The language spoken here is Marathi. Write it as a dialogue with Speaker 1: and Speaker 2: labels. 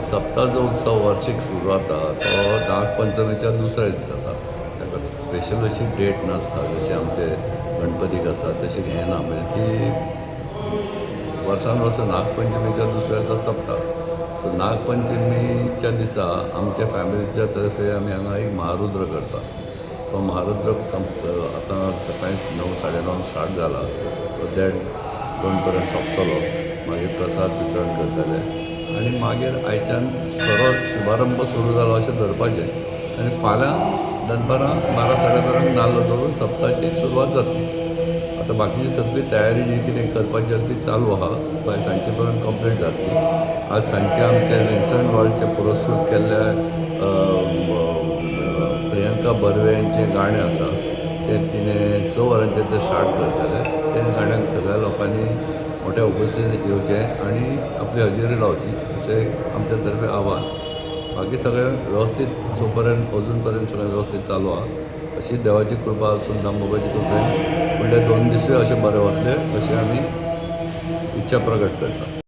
Speaker 1: सप्ता जो उत्सव वार्षिक सुरू जाता तो नागपंचमीच्या दुसऱ्या दीस जाता. ताका स्पेशल अशी डेट नासता जशी आमचे गणपतीक आसा तशी हें ना. म्हणजे ती वर्सान वर्स नागपंचमीच्या दुसऱ्या दिसा सोंपता. सो नागपंचमीच्या दिसा आमच्या फॅमिलीच्या तर्फे आमी हांगा एक महारुद्र करता. तो महारुद्र आतां सकाळी 9-9:30 स्टार्ट जाला. तो देड 2 पर्यंत सोंपतलो. मागीर प्रसाद वितरण करतले आनी मागीर आयच्यान खरो शुभारंभ सुरू जालो अशें धरपाचें आनी फाल्यां दनपारां 12-12:30 नाल्ल दवरून सप्ताची सुरवात जातली. आतां बाकीची सगळी तयारी जी कितें करपाची आसा ती चालू आहा. बाय सांजे पर्यंत कंप्लीट जातली. आज सांजचे आमचे विन्संट वर्ल्डचे पुरस्कृत केल्ले प्रियंका बर्वे यांचें गाणें आसा तें तिणें 6 वरांचेर ते स्टार्ट करतले. ते गाण्याक सगळ्या लोकांनी मोठ्या उपस्थितीत येवचें आनी आपली हजेरी लावची अशें आमच्या तर्फे आव्हान. बाकी सगळें वेवस्थीत पर्यंत अजून पर्यंत सगळें वेवस्थीत चालू आहा. अशी देवाची कृपा आसून दामोबाची कृपेन फुडले 2 दिसूय अशें बरें वतले अशें आमी इच्छा प्रकट करता.